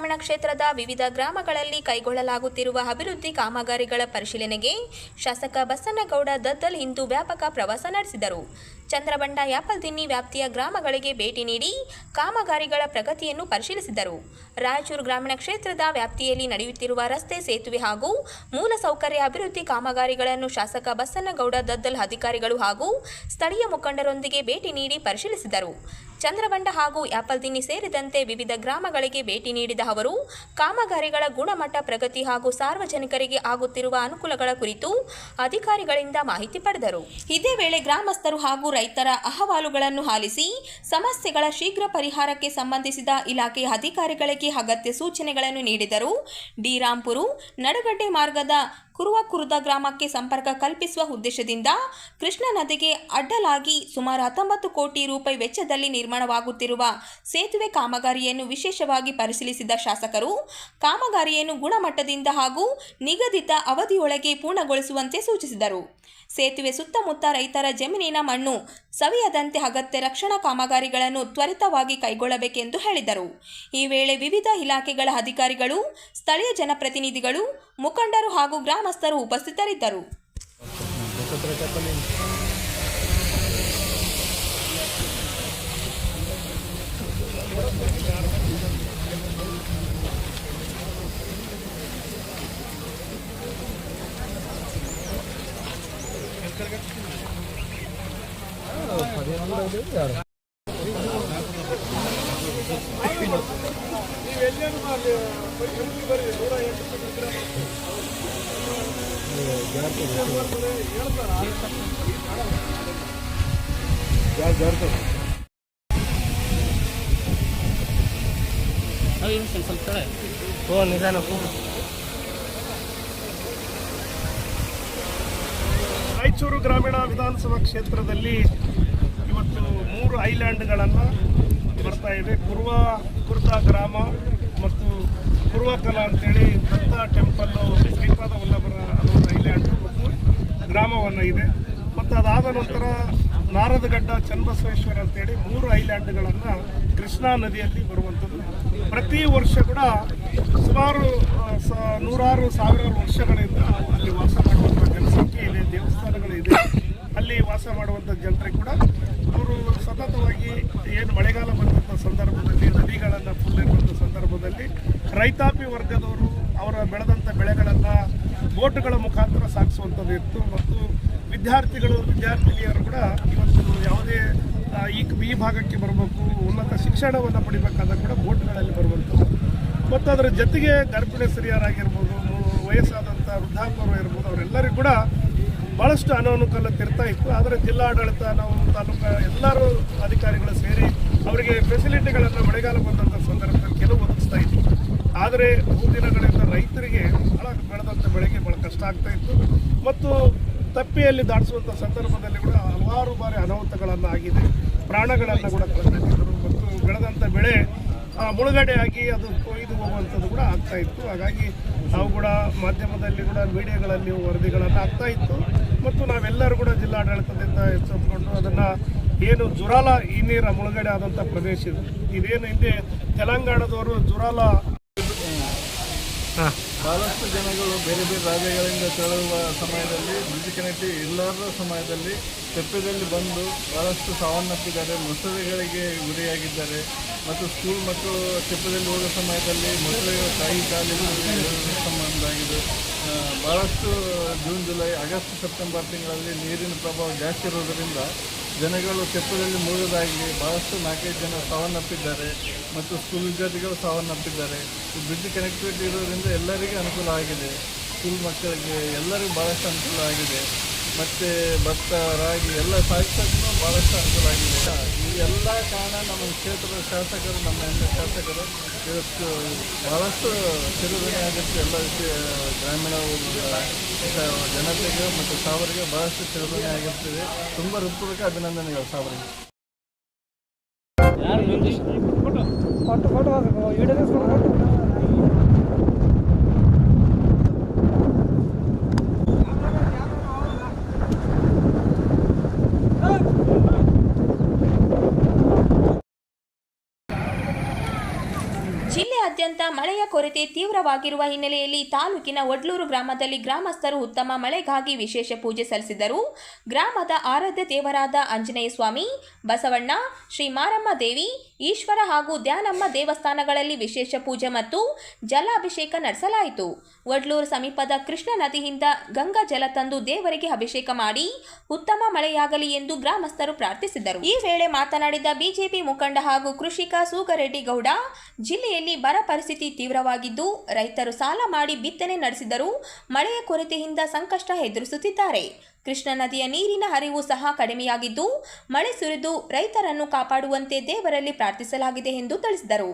ಗ್ರಾಮೀಣ ಕ್ಷೇತ್ರದ ವಿವಿಧ ಗ್ರಾಮಗಳಲ್ಲಿ ಕೈಗೊಳ್ಳಲಾಗುತ್ತಿರುವ ಅಭಿವೃದ್ಧಿ ಕಾಮಗಾರಿಗಳ ಪರಿಶೀಲನೆಗೆ ಶಾಸಕ ಬಸನಗೌಡ ದದ್ದಲ್ ಇಂದು ವ್ಯಾಪಕ ಪ್ರವಾಸ ನಡೆಸಿದರು. ಚಂದ್ರಬಂಡ ಯಾಪಲ್ದಿನ್ನಿ ವ್ಯಾಪ್ತಿಯ ಗ್ರಾಮಗಳಿಗೆ ಭೇಟಿ ನೀಡಿ ಕಾಮಗಾರಿಗಳ ಪ್ರಗತಿಯನ್ನು ಪರಿಶೀಲಿಸಿದರು. ರಾಯಚೂರು ಗ್ರಾಮೀಣ ಕ್ಷೇತ್ರದ ವ್ಯಾಪ್ತಿಯಲ್ಲಿ ನಡೆಯುತ್ತಿರುವ ರಸ್ತೆ, ಸೇತುವೆ ಹಾಗೂ ಮೂಲಸೌಕರ್ಯ ಅಭಿವೃದ್ಧಿ ಕಾಮಗಾರಿಗಳನ್ನು ಶಾಸಕ ಬಸನಗೌಡ ದದ್ದಲ್ ಅಧಿಕಾರಿಗಳು ಹಾಗೂ ಸ್ಥಳೀಯ ಮುಖಂಡರೊಂದಿಗೆ ಭೇಟಿ ನೀಡಿ ಪರಿಶೀಲಿಸಿದರು. ಚಂದ್ರಬಂಡ ಹಾಗೂ ಯಾಪಲ್ದಿನ್ನಿ ಸೇರಿದಂತೆ ವಿವಿಧ ಗ್ರಾಮಗಳಿಗೆ ಭೇಟಿ ನೀಡಿದ ಅವರು ಕಾಮಗಾರಿಗಳ ಗುಣಮಟ್ಟ, ಪ್ರಗತಿ ಹಾಗೂ ಸಾರ್ವಜನಿಕರಿಗೆ ಆಗುತ್ತಿರುವ ಅನುಕೂಲಗಳ ಕುರಿತು ಅಧಿಕಾರಿಗಳಿಂದ ಮಾಹಿತಿ ಪಡೆದರು. ಇದೇ ವೇಳೆ ಗ್ರಾಮಸ್ಥರು ಹಾಗೂ ರೈತರ ಅಹವಾಲುಗಳನ್ನು ಆಲಿಸಿ ಸಮಸ್ಯೆಗಳ ಶೀಘ್ರ ಪರಿಹಾರಕ್ಕೆ ಸಂಬಂಧಿಸಿದ ಇಲಾಖೆಯ ಅಧಿಕಾರಿಗಳಿಗೆ ಅಗತ್ಯ ಸೂಚನೆಗಳನ್ನು ನೀಡಿದರು. ಡಿ. ರಾಂಪುರ ನಡಗಡ್ಡೆ ಮಾರ್ಗದ ಕುರುವಕುರ್ದ ಗ್ರಾಮಕ್ಕೆ ಸಂಪರ್ಕ ಕಲ್ಪಿಸುವ ಉದ್ದೇಶದಿಂದ ಕೃಷ್ಣಾ ನದಿಗೆ ಅಡ್ಡಲಾಗಿ ಸುಮಾರು 19 ಕೋಟಿ ರೂಪಾಯಿ ವೆಚ್ಚದಲ್ಲಿ ನಿರ್ಮಾಣವಾಗುತ್ತಿರುವ ಸೇತುವೆ ಕಾಮಗಾರಿಯನ್ನು ವಿಶೇಷವಾಗಿ ಪರಿಶೀಲಿಸಿದ ಶಾಸಕರು ಕಾಮಗಾರಿಯನ್ನು ಗುಣಮಟ್ಟದಿಂದ ಹಾಗೂ ನಿಗದಿತ ಅವಧಿಯೊಳಗೆ ಪೂರ್ಣಗೊಳಿಸುವಂತೆ ಸೂಚಿಸಿದರು. ಸೇತುವೆ ಸುತ್ತಮುತ್ತ ರೈತರ ಜಮೀನಿನ ಮಣ್ಣು ಸವಿಯದಂತೆ ಅಗತ್ಯ ರಕ್ಷಣಾ ಕಾಮಗಾರಿಗಳನ್ನು ತ್ವರಿತವಾಗಿ ಕೈಗೊಳ್ಳಬೇಕೆಂದು ಹೇಳಿದರು. ಈ ವೇಳೆ ವಿವಿಧ ಇಲಾಖೆಗಳ ಅಧಿಕಾರಿಗಳು, ಸ್ಥಳೀಯ ಜನಪ್ರತಿನಿಧಿಗಳು, ಮುಖಂಡರು ಹಾಗೂ ಗ್ರಾಮಸ್ಥರು ಉಪಸ್ಥಿತರಿದ್ದರು. ರಾಯಚೂರು ಗ್ರಾಮೀಣ ವಿಧಾನಸಭಾ ಕ್ಷೇತ್ರದಲ್ಲಿ ಇವತ್ತು 3 ಐಲ್ಯಾಂಡ್ಗಳನ್ನು ಬರ್ತಾ ಇದೆ. ಕುರುವಕುರ್ದ ಗ್ರಾಮ ಮತ್ತು ಕುರುವಕಲಾ ಅಂತೇಳಿ ದತ್ತ ಟೆಂಪಲ್ಲು, ಶ್ರೀಪಾದ ವಲ್ಲಭರ ಅದೊಂದು ಐಲ್ಯಾಂಡ್ ಮತ್ತು ಗ್ರಾಮವನ್ನು ಇದೆ. ಮತ್ತು ಅದಾದ ನಂತರ ನಾರದಗಡ್ಡ, ಚನ್ನಬಸವೇಶ್ವರ ಅಂತೇಳಿ 3 ಐಲ್ಯಾಂಡ್ಗಳನ್ನು ಕೃಷ್ಣಾ ನದಿಯಲ್ಲಿ ಬರುವಂಥದ್ದು. ಪ್ರತಿ ವರ್ಷ ಕೂಡ ಸುಮಾರು ನೂರಾರು ಸಾವಿರಾರು ವರ್ಷಗಳಿಂದ ಅಲ್ಲಿ ವಾಸ ಮಾಡುವಂಥ ಜನಸಂಖ್ಯೆ ಇದೆ, ದೇವಸ್ಥಾನಗಳಿದೆ. ಅಲ್ಲಿ ವಾಸ ಮಾಡುವಂಥ ಜನರಿಗೆ ಕೂಡ ಅವರು ಸತತವಾಗಿ ಏನು ಮಳೆಗಾಲ ಬಂದಂಥ ಸಂದರ್ಭದಲ್ಲಿ, ನದಿಗಳನ್ನು ಫುಲ್ ಇರುವಂಥ ಸಂದರ್ಭದಲ್ಲಿ ರೈತಾಪಿ ವರ್ಗದವರು ಅವರ ಬೆಳೆದಂಥ ಬೆಳೆಗಳನ್ನು ಬೋಟ್ಗಳ ಮುಖಾಂತರ ಸಾಗಿಸುವಂಥದ್ದು ಇತ್ತು. ಮತ್ತು ವಿದ್ಯಾರ್ಥಿನಿಯರು ಕೂಡ ಇವತ್ತು ಯಾವುದೇ ಈ ಭಾಗಕ್ಕೆ ಬರಬೇಕು, ಉನ್ನತ ಶಿಕ್ಷಣವನ್ನು ಪಡಿಬೇಕಾದಾಗ ಕೂಡ ಬೋಟ್ಗಳಲ್ಲಿ ಬರುವಂಥದ್ದು. ಮತ್ತು ಅದರ ಜೊತೆಗೆ ಗರ್ಭಿಣಿ ಸ್ತ್ರೀಯರಾಗಿರ್ಬೋದು, ವಯಸ್ಸಾದಂಥ ವೃದ್ಧಾಪರು ಇರ್ಬೋದು, ಅವರೆಲ್ಲರಿಗೂ ಕೂಡ ಭಾಳಷ್ಟು ಅನಾನುಕೂಲತೆ ಇರ್ತಾ ಇತ್ತು. ಆದರೆ ಜಿಲ್ಲಾಡಳಿತ, ನಾವು ತಾಲೂಕು ಎಲ್ಲರೂ ಅಧಿಕಾರಿಗಳು ಸೇರಿ ಅವರಿಗೆ ಫೆಸಿಲಿಟಿಗಳನ್ನು ಮಳೆಗಾಲ ಬಂದಂಥ ಸಂದರ್ಭದಲ್ಲಿ ಕೆಲವು ಒದಗಿಸ್ತಾ ಇತ್ತು. ಆದರೆ ಬಹುದಿನಗಳಿಂದ ರೈತರಿಗೆ ಭಾಳ ಬೆಳೆದಂಥ ಬೆಳೆಗೆ ಭಾಳ ಕಷ್ಟ ಆಗ್ತಾ ಇತ್ತು. ಮತ್ತು ತಪ್ಪೆಯಲ್ಲಿ ದಾಟಿಸುವಂಥ ಸಂದರ್ಭದಲ್ಲಿ ಕೂಡ ಹಲವಾರು ಬಾರಿ ಅನಾಹುತಗಳನ್ನು ಆಗಿದೆ, ಪ್ರಾಣಗಳನ್ನು ಕೂಡ ಕಳೆದಿದ್ದರು. ಮತ್ತು ಬೆಳೆದಂಥ ಬೆಳೆ ಮುಳುಗಡೆಯಾಗಿ ಅದು ಕೊಯ್ದು ಹೋಗುವಂಥದ್ದು ಕೂಡ ಆಗ್ತಾ ಇತ್ತು. ಹಾಗಾಗಿ ನಾವು ಕೂಡ ಮಾಧ್ಯಮದಲ್ಲಿ ಕೂಡ ಮೀಡಿಯಾಗಳಲ್ಲಿ ವರದಿಗಳನ್ನು ಆಗ್ತಾ ಇತ್ತು. ಮತ್ತು ನಾವೆಲ್ಲರೂ ಕೂಡ ಜಿಲ್ಲಾಡಳಿತದಿಂದ ಎಚ್ಚೆತ್ತುಕೊಂಡು ಅದನ್ನು ಏನು ಜುರಾಲ ಈ ನೀರ ಮುಳುಗಡೆ ಆದಂಥ ಪ್ರದೇಶ ಇದೇನು ಹಿಂದೆ ತೆಲಂಗಾಣದವರು ಜುರಾಲ ಭಾಳಷ್ಟು ಜನಗಳು ಬೇರೆ ಬೇರೆ ರಾಜ್ಯಗಳಿಂದ ತೆರಳುವ ಸಮಯದಲ್ಲಿ ಬ್ರಿಡ್ಜ್ ಕನೆಕ್ಟ್ ಇಲ್ಲದ ಸಮಯದಲ್ಲಿ ತೆಪ್ಪದಲ್ಲಿ ಬಂದು ಭಾಳಷ್ಟು ಸಾವನ್ನಪ್ಪಿದ್ದಾರೆ, ಮೊಸಳೆಗಳಿಗೆ ಗುರಿಯಾಗಿದ್ದಾರೆ. ಮತ್ತು ಸ್ಕೂಲ್ ಮಕ್ಕಳು ತೆಪ್ಪದಲ್ಲಿ ಹೋಗೋ ಸಮಯದಲ್ಲಿ ಮೊಸಳೆಗಳ ತಾಯಿ ಕಾಲಿಗೆ ಸಂಬಂಧ ಆಗಿದೆ. ಭಾಳಷ್ಟು ಜೂನ್, ಜುಲೈ, ಆಗಸ್ಟ್, ಸೆಪ್ಟೆಂಬರ್ ತಿಂಗಳಲ್ಲಿ ನೀರಿನ ಪ್ರಭಾವ ಜಾಸ್ತಿ ಇರೋದರಿಂದ ಜನಗಳು ತೆಪ್ಪದಲ್ಲಿ ಮುಳುಗೋದಾಗಿ ಭಾಳಷ್ಟು 4-5 ಜನ ಸಾವನ್ನಪ್ಪಿದ್ದಾರೆ. ಮತ್ತು ಸ್ಕೂಲ್ ವಿದ್ಯಾರ್ಥಿಗಳು ಸಾವನ್ನಪ್ಪಿದ್ದಾರೆ. ಬ್ರಿಡ್ಜ್ ಕನೆಕ್ಟಿವಿಟಿ ಇರೋದ್ರಿಂದ ಎಲ್ಲರಿಗೂ ಅನುಕೂಲ ಆಗಿದೆ, ಸ್ಕೂಲ್ ಮಕ್ಕಳಿಗೆ ಎಲ್ಲರಿಗೂ ಭಾಳಷ್ಟು ಅನುಕೂಲ ಆಗಿದೆ. ಮತ್ತು ಭತ್ತ, ರಾಗಿ ಎಲ್ಲ ಸಾಗಿಸೋಕ್ಕೂ ಭಾಳಷ್ಟು ಅನುಕೂಲ ಆಗಿದೆ. ಈ ಎಲ್ಲ ಕಾರಣ ನಮ್ಮ ಕ್ಷೇತ್ರದ ಶಾಸಕರು, ನಮ್ಮ ಎಲ್ಲ ಶಾಸಕರು ಇವತ್ತು ಭಾಳಷ್ಟು ತಿರುಗಣೆ ಆಗುತ್ತೆ. ಎಲ್ಲ ಗ್ರಾಮೀಣ ಜನತೆಗೆ ಮತ್ತು ಸಾವರಿಗೆ ಭಾಳಷ್ಟು ತಿರುಗಣೆ ಆಗಿರ್ತದೆ. ತುಂಬ ಹೃತ್ಪೂರ್ವಕ ಅಭಿನಂದನೆಗಳು ಸಾವರಿಗೆ. ಜಿಲ್ಲೆಯಾದ್ಯಂತ ಮಳೆಯ ಕೊರತೆ ತೀವ್ರವಾಗಿರುವ ಹಿನ್ನೆಲೆಯಲ್ಲಿ ತಾಲೂಕಿನ ವಡ್ಲೂರು ಗ್ರಾಮದಲ್ಲಿ ಗ್ರಾಮಸ್ಥರು ಉತ್ತಮ ಮಳೆಗಾಗಿ ವಿಶೇಷ ಪೂಜೆ ಸಲ್ಲಿಸಿದರು. ಗ್ರಾಮದ ಆರಾಧ್ಯ ದೇವರಾದ ಆಂಜನೇಯ ಸ್ವಾಮಿ, ಬಸವಣ್ಣ, ಶ್ರೀ ಮಾರಮ್ಮ ದೇವಿ, ಈಶ್ವರ ಹಾಗೂ ಧ್ಯಾನಮ್ಮ ದೇವಸ್ಥಾನಗಳಲ್ಲಿ ವಿಶೇಷ ಪೂಜೆ ಮತ್ತು ಜಲಾಭಿಷೇಕ ನಡೆಸಲಾಯಿತು. ವಡ್ಲೂರು ಸಮೀಪದ ಕೃಷ್ಣ ನದಿಯಿಂದ ಗಂಗಾ ಜಲ ತಂದು ದೇವರಿಗೆ ಅಭಿಷೇಕ ಮಾಡಿ ಉತ್ತಮ ಮಳೆಯಾಗಲಿ ಎಂದು ಗ್ರಾಮಸ್ಥರು ಪ್ರಾರ್ಥಿಸಿದರು. ಈ ವೇಳೆ ಮಾತನಾಡಿದ ಬಿಜೆಪಿ ಮುಖಂಡ ಹಾಗೂ ಕೃಷಿಕ ಸೂಗರೆಡ್ಡಿ ಗೌಡ, ಜಿಲ್ಲೆಯಲ್ಲಿ ಬರ ಪರಿಸ್ಥಿತಿ ತೀವ್ರವಾಗಿದ್ದು ರೈತರು ಸಾಲ ಮಾಡಿ ಬಿತ್ತನೆ ನಡೆಸಿದರೂ ಮಳೆಯ ಕೊರತೆಯಿಂದ ಸಂಕಷ್ಟ ಎದುರಿಸುತ್ತಿದ್ದಾರೆ. ಕೃಷ್ಣ ನದಿಯ ನೀರಿನ ಹರಿವು ಸಹ ಕಡಿಮೆಯಾಗಿದ್ದು ಮಳೆ ಸುರಿದು ರೈತರನ್ನು ಕಾಪಾಡುವಂತೆ ದೇವರಲ್ಲಿ ಪ್ರಾರ್ಥಿಸಲಾಗಿದೆ ಎಂದು ತಿಳಿಸಿದರು.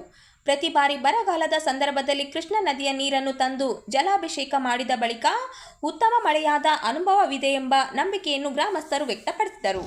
ಪ್ರತಿ ಬಾರಿ ಬರಗಾಲದ ಸಂದರ್ಭದಲ್ಲಿ ಕೃಷ್ಣ ನದಿಯ ನೀರನ್ನು ತಂದು ಜಲಾಭಿಷೇಕ ಮಾಡಿದ ಬಳಿಕ ಉತ್ತಮ ಮಳೆಯಾದ ಅನುಭವವಿದೆ ಎಂಬ ನಂಬಿಕೆಯನ್ನು ಗ್ರಾಮಸ್ಥರು ವ್ಯಕ್ತಪಡಿಸಿದರು.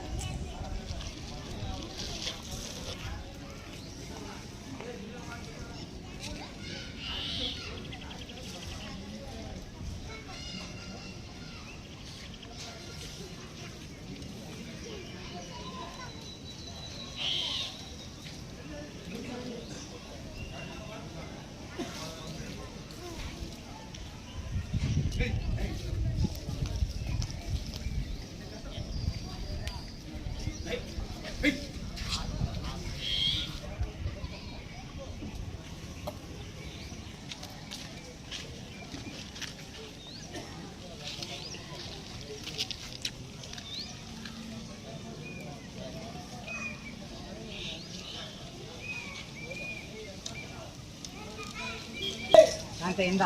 ಶಾಂತೆಯಿಂದ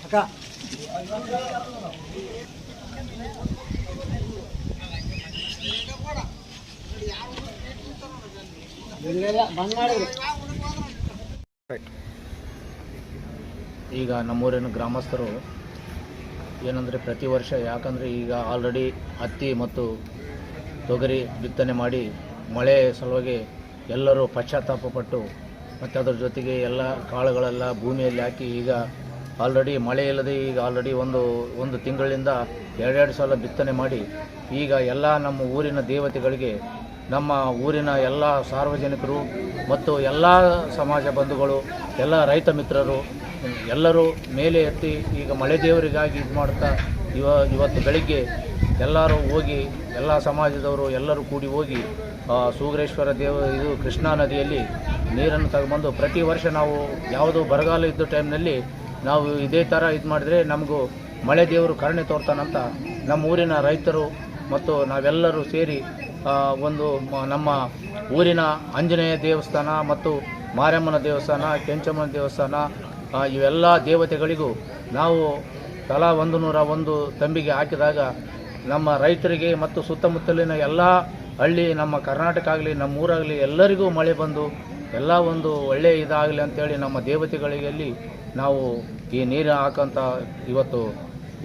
ಅಕ್ಕ ಬಂದ್ ಮಾಡಿದ್ರು. ಈಗ ನಮ್ಮೂರಿನ ಗ್ರಾಮಸ್ಥರು ಏನಂದರೆ ಪ್ರತಿ ವರ್ಷ, ಯಾಕಂದರೆ ಈಗ ಆಲ್ರೆಡಿ ಹತ್ತಿ ಮತ್ತು ತೊಗರಿ ಬಿತ್ತನೆ ಮಾಡಿ ಮಳೆ ಸಲುವಾಗಿ ಎಲ್ಲರೂ ಪಶ್ಚಾತ್ತಾಪಪಟ್ಟು ಮತ್ತು ಅದರ ಜೊತೆಗೆ ಎಲ್ಲ ಕಾಳುಗಳೆಲ್ಲ ಭೂಮಿಯಲ್ಲಿ ಹಾಕಿ ಈಗ ಆಲ್ರೆಡಿ ಮಳೆ ಇಲ್ಲದೆ ಈಗ ಆಲ್ರೆಡಿ ಒಂದು ತಿಂಗಳಿಂದ ಎರಡೆರಡು ಸಲ ಬಿತ್ತನೆ ಮಾಡಿ ಈಗ ಎಲ್ಲ ನಮ್ಮ ಊರಿನ ದೇವತೆಗಳಿಗೆ, ನಮ್ಮ ಊರಿನ ಎಲ್ಲ ಸಾರ್ವಜನಿಕರು ಮತ್ತು ಎಲ್ಲ ಸಮಾಜ ಬಂಧುಗಳು, ಎಲ್ಲ ರೈತ ಮಿತ್ರರು ಎಲ್ಲರೂ ಮೇಲೆ ಎತ್ತಿ ಈಗ ಮಳೆ ದೇವರಿಗಾಗಿ ಇದು ಮಾಡ್ತಾ ಇವತ್ತು ಬೆಳಿಗ್ಗೆ ಎಲ್ಲರೂ ಹೋಗಿ, ಎಲ್ಲ ಸಮಾಜದವರು ಎಲ್ಲರೂ ಕೂಡಿ ಹೋಗಿ ಸೂಗರೇಶ್ವರ ಇದು ಕೃಷ್ಣಾ ನದಿಯಲ್ಲಿ ನೀರನ್ನು ತಗೊಂಬಂದು ಪ್ರತಿ ವರ್ಷ ನಾವು ಯಾವುದು ಬರಗಾಲ ಇದ್ದ ಟೈಮ್ನಲ್ಲಿ ನಾವು ಇದೇ ಥರ ಇದು ಮಾಡಿದರೆ ನಮಗೂ ಮಳೆ ದೇವರು ಕರುಣೆ ತೋರ್ತಾನಂತ ನಮ್ಮ ಊರಿನ ರೈತರು ಮತ್ತು ನಾವೆಲ್ಲರೂ ಸೇರಿ ನಮ್ಮ ಊರಿನ ಆಂಜನೇಯ ದೇವಸ್ಥಾನ ಮತ್ತು ಮಾರಮ್ಮನ ದೇವಸ್ಥಾನ, ಕೆಂಚಮ್ಮನ ದೇವಸ್ಥಾನ ಇವೆಲ್ಲ ದೇವತೆಗಳಿಗೂ ನಾವು ತಲಾ 101 ತಂಬಿಗೆ ಹಾಕಿದಾಗ ನಮ್ಮ ರೈತರಿಗೆ ಮತ್ತು ಸುತ್ತಮುತ್ತಲಿನ ಎಲ್ಲ ಹಳ್ಳಿ, ನಮ್ಮ ಕರ್ನಾಟಕ ಆಗಲಿ ನಮ್ಮ ಊರಾಗಲಿ ಎಲ್ಲರಿಗೂ ಮಳೆ ಬಂದು ಎಲ್ಲ ಒಂದು ಒಳ್ಳೆಯ ಇದಾಗಲಿ ಅಂತೇಳಿ ನಮ್ಮ ದೇವತೆಗಳಿಗೆ ನಾವು ಈ ನೀರು ಹಾಕೋಂಥ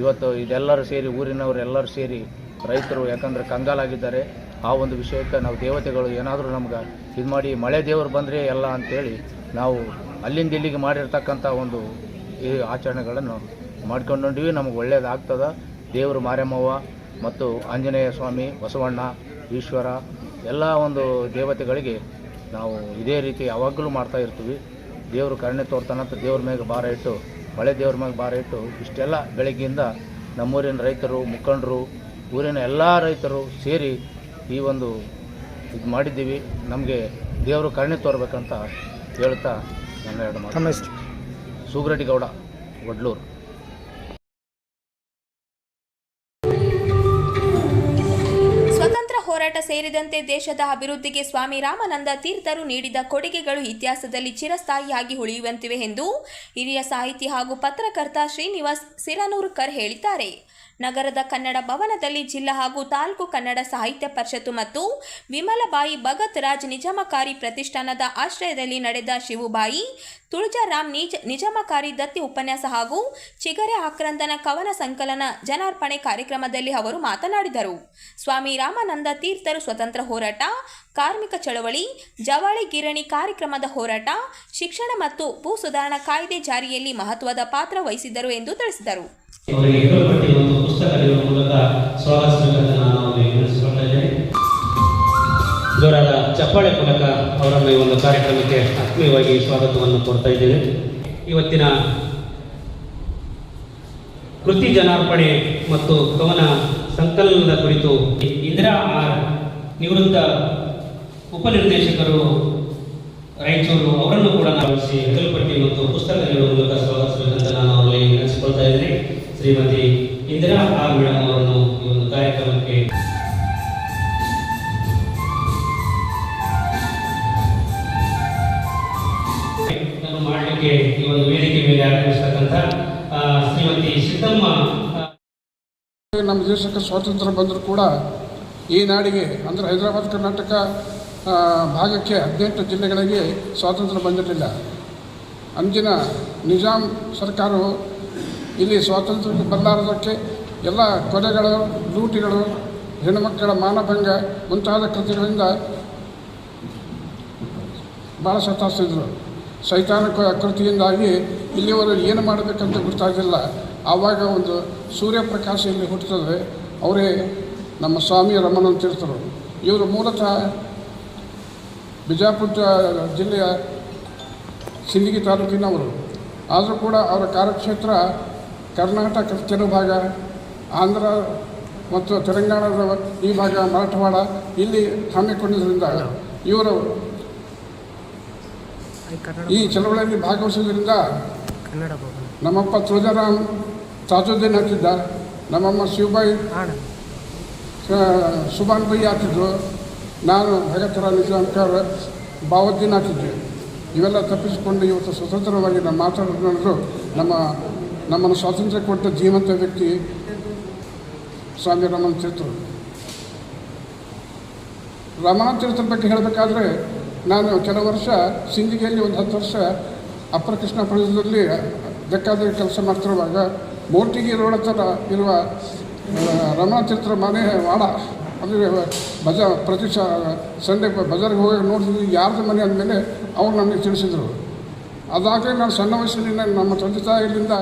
ಇವತ್ತು ಇದೆಲ್ಲರೂ ಸೇರಿ, ಊರಿನವರು ಎಲ್ಲರೂ ಸೇರಿ ರೈತರು ಯಾಕಂದರೆ ಕಂಗಾಲಾಗಿದ್ದಾರೆ. ಆ ಒಂದು ವಿಷಯಕ್ಕೆ ನಾವು ದೇವತೆಗಳು ಏನಾದರೂ ನಮ್ಗೆ ಇದು ಮಾಡಿ ಮಳೆ ದೇವರು ಬಂದರೆ ಎಲ್ಲ ಅಂಥೇಳಿ ನಾವು ಅಲ್ಲಿಂದ ಇಲ್ಲಿಗೆ ಮಾಡಿರ್ತಕ್ಕಂಥ ಒಂದು ಈ ಆಚರಣೆಗಳನ್ನು ಮಾಡ್ಕೊಂಡ್ವಿ. ನಮಗೆ ಒಳ್ಳೆಯದಾಗ್ತದೆ. ದೇವರು ಮಾರಮ್ಮವ್ವ ಮತ್ತು ಆಂಜನೇಯ ಸ್ವಾಮಿ, ಬಸವಣ್ಣ, ಈಶ್ವರ ಎಲ್ಲ ಒಂದು ದೇವತೆಗಳಿಗೆ ನಾವು ಇದೇ ರೀತಿ ಯಾವಾಗಲೂ ಮಾಡ್ತಾ ಇರ್ತೀವಿ. ದೇವರು ಕರುಣೆ ತೋರ್ತಾನಂತ ದೇವ್ರ ಮೇಲೆ ಭಾರ ಇಟ್ಟು, ಮಳೆ ದೇವ್ರ ಮೇಲೆ ಭಾರ ಇಟ್ಟು ಇಷ್ಟೆಲ್ಲ ಬೆಳಗ್ಗೆಯಿಂದ ನಮ್ಮೂರಿನ ರೈತರು, ಮುಖಂಡರು, ಊರಿನ ಎಲ್ಲ ರೈತರು ಸೇರಿ ಈ ಒಂದು ಇದು ಮಾಡಿದ್ದೀವಿ. ನಮಗೆ ದೇವರು ಕರುಣೆ ತೋರ್ಬೇಕಂತ ಹೇಳ್ತಾ ನನ್ನ ಎರಡು ಮಾತು. ಸೂಗರೆಡ್ಡಿ ಗೌಡ, ವಡ್ಲೂರು. ಹೋರಾಟ ಸೇರಿದಂತೆ ದೇಶದ ಅಭಿವೃದ್ಧಿಗೆ ಸ್ವಾಮಿ ರಾಮಾನಂದ ತೀರ್ಥರು ನೀಡಿದ ಕೊಡುಗೆಗಳು ಇತಿಹಾಸದಲ್ಲಿ ಚಿರಸ್ಥಾಯಿಯಾಗಿ ಉಳಿಯುವಂತಿವೆ ಎಂದು ಹಿರಿಯ ಸಾಹಿತಿ ಹಾಗೂ ಪತ್ರಕರ್ತ ಶ್ರೀನಿವಾಸ್ ಸಿರನೂರುಕರ್ ಹೇಳಿದ್ದಾರೆ. ನಗರದ ಕನ್ನಡ ಭವನದಲ್ಲಿ ಜಿಲ್ಲಾ ಹಾಗೂ ತಾಲೂಕು ಕನ್ನಡ ಸಾಹಿತ್ಯ ಪರಿಷತ್ತು ಮತ್ತು ವಿಮಲಬಾಯಿ ಭಗತ್ ರಾಜ್ ನಿಜಾಮಕಾರಿ ಪ್ರತಿಷ್ಠಾನದ ಆಶ್ರಯದಲ್ಲಿ ನಡೆದ ಶಿವುಬಾಯಿ ತುಳಜಾರಾಮ್ ನಿಜಾಮಕಾರಿ ದತ್ತಿ ಉಪನ್ಯಾಸ ಹಾಗೂ ಚಿಗರೆ ಆಕ್ರಂದನ ಕವನ ಸಂಕಲನ ಜನಾರ್ಪಣೆ ಕಾರ್ಯಕ್ರಮದಲ್ಲಿ ಅವರು ಮಾತನಾಡಿದರು. ಸ್ವಾಮಿ ರಾಮಾನಂದ ತೀರ್ಥರು ಸ್ವತಂತ್ರ ಹೋರಾಟ, ಕಾರ್ಮಿಕ ಚಳವಳಿ, ಜವಳಿ ಗಿರಣಿ ಕಾರ್ಯಕ್ರಮದ ಹೋರಾಟ, ಶಿಕ್ಷಣ ಮತ್ತು ಭೂ ಸುಧಾರಣಾ ಕಾಯ್ದೆ ಜಾರಿಯಲ್ಲಿ ಮಹತ್ವದ ಪಾತ್ರ ವಹಿಸಿದ್ದರು ಎಂದು ತಿಳಿಸಿದರು. ಅವರಿಗೆ ಇಡಲ್ಪಟ್ಟಿ ಒಂದು ಪುಸ್ತಕ ಮೂಲಕ ಸ್ವಾಗತಿಸಬೇಕಂತ ನಾನು ವಿನಂತಿಸಿಕೊಳ್ಳುತ್ತೇನೆ. ಜೋರಾದ ಚಪ್ಪಾಳೆ ಮೂಲಕ ಅವರನ್ನು ಈ ಒಂದು ಕಾರ್ಯಕ್ರಮಕ್ಕೆ ಆತ್ಮೀಯವಾಗಿ ಸ್ವಾಗತವನ್ನು ಕೊಡ್ತಾ ಇದ್ದೇನೆ. ಇವತ್ತಿನ ಕೃತಿ ಜನಾರ್ಪಣೆ ಮತ್ತು ಕವನ ಸಂಕಲನದ ಕುರಿತು ಇಂದಿರಾ ಆರ್ ನಿವೃತ್ತ ಉಪನಿರ್ದೇಶಕರು ರಾಯಚೂರು ಅವರನ್ನು ಕೂಡ ಭಾವಿಸಿ ಹೆಗಲುಪಟ್ಟಿ ಮತ್ತು ಪುಸ್ತಕ ನೀಡುವ ಮೂಲಕ ಸ್ವಾಗತಿಸಬೇಕಂತ ನಾನು ಅವರಲ್ಲಿ ನೆನೆಸಿಕೊಳ್ತಾ ಇದ್ದೇನೆ. ಶ್ರೀಮತಿ ಇಂದಿರಾ ಆರ್ ಮೇಡಮ್ ಅವರನ್ನು ಈ ಒಂದು ಕಾರ್ಯಕ್ರಮಕ್ಕೆ ಮಾಡಲಿಕ್ಕೆ ಈ ಒಂದು ವೇದಿಕೆ ಮೇಲೆ ಆಗಮಿಸತಕ್ಕಂಥ ಶ್ರೀಮತಿ ಸಿದ್ದಮ್ಮ. ನಮ್ಮ ದೇಶಕ್ಕೆ ಸ್ವಾತಂತ್ರ್ಯ ಬಂದರೂ ಕೂಡ ಈ ನಾಡಿಗೆ ಅಂದರೆ ಹೈದರಾಬಾದ್ ಕರ್ನಾಟಕ ಭಾಗಕ್ಕೆ 18 ಜಿಲ್ಲೆಗಳಿಗೆ ಸ್ವಾತಂತ್ರ್ಯ ಬಂದಿರಲಿಲ್ಲ. ಅಂದಿನ ನಿಜಾಮ್ ಸರ್ಕಾರವು ಇಲ್ಲಿ ಸ್ವಾತಂತ್ರ್ಯ ಬರಲಾರದಕ್ಕೆ ಎಲ್ಲ ಕೊಲೆಗಳು, ಲೂಟಿಗಳು, ಹೆಣ್ಣುಮಕ್ಕಳ ಮಾನಭಂಗ ಮುಂತಾದ ಕೃತಿಗಳಿಂದ ಭಾಳ ಸತಾಯಿಸಿದ್ರು. ಸೈತಾನ ಕೃತಿಯಿಂದಾಗಿ ಇಲ್ಲಿಯವರು ಏನು ಮಾಡಬೇಕಂತ ಗೊತ್ತಾಗಲಿಲ್ಲ. ಆವಾಗ ಒಂದು ಸೂರ್ಯಪ್ರಕಾಶ ಇಲ್ಲಿ ಹುಟ್ಟುತ್ತದೆ. ಅವರೇ ನಮ್ಮ ಸ್ವಾಮಿ ರಮಣನ್ ತೀರ್ಥರು. ಇವರು ಮೂಲತಃ ಬಿಜಾಪುರ ಜಿಲ್ಲೆಯ ಸಿಂದಗಿ ತಾಲೂಕಿನವರು. ಆದರೂ ಕೂಡ ಅವರ ಕಾರ್ಯಕ್ಷೇತ್ರ ಕರ್ನಾಟಕ ಕೆಲವು ಭಾಗ, ಆಂಧ್ರ ಮತ್ತು ತೆಲಂಗಾಣದ ಈ ಭಾಗ, ಮರಾಠವಾಡ ಇಲ್ಲಿ ಹಮ್ಮಿಕೊಂಡಿದ್ದರಿಂದ ಇವರು ಈ ಚಳವಳಿಯಲ್ಲಿ ಭಾಗವಹಿಸೋದ್ರಿಂದ ನಮ್ಮಪ್ಪ ತುಳಜಾರಾಮ್ ತಾಜುದ್ದೀನ್ ಹಾಕಿದ್ದ, ನಮ್ಮಮ್ಮ ಶಿವಬಾಯಿ ಸುಬಾನ್ ಬೈ ಹಾಕಿದ್ರು, ನಾನು ಭಗತರ ನಿಜಾಂಕರ್ ಬಾವುದ್ದೀನ್ ಹಾಕಿದ್ದೆ. ಇವೆಲ್ಲ ತಪ್ಪಿಸಿಕೊಂಡು ಇವತ್ತು ಸ್ವತಂತ್ರವಾಗಿ ನಾನು ಮಾತಾಡೋದು ನಮ್ಮನ್ನು ಸ್ವಾತಂತ್ರ್ಯ ಕೊಟ್ಟ ಜೀವಂತ ವ್ಯಕ್ತಿ ಸ್ವಾಮಿ ರಮಣ ತೀರ್ಥರು. ರಮಣ ತೀರ್ಥರ ಬಗ್ಗೆ ಹೇಳಬೇಕಾದ್ರೆ ನಾನು ಕೆಲವು ವರ್ಷ ಸಿಂದಗಿಯಲ್ಲಿ ಒಂದು 10 ವರ್ಷ ಅಪ್ಪರ ಕೃಷ್ಣ ಪ್ರದೇಶದಲ್ಲಿ ಬೇಕಾದ ಕೆಲಸ ಮಾಡ್ತಿರುವಾಗ ಮೋಟಿಗಿ ರೋಡ್ ಹತ್ರ ಇರುವ ರಮಣ ತೀರ್ಥರ ಮನೆ ವಾಡ ಅಂದರೆ ಪ್ರತಿ ಸಂಡೇ ಬಜಾರ್ಗೆ ಹೋಗಿ ನೋಡ್ತಿದ್ವಿ ಯಾರ್ದು ಮನೆ ಅಂದಮೇಲೆ ಅವ್ರು ನನಗೆ ತಿಳಿಸಿದರು. ಅದಾಗಲೇ ನಾನು ಸಣ್ಣ ವಯಸ್ಸಿನಿಂದ ನಮ್ಮ ತಂದೆ ತಾಯಿಗಳಿಂದ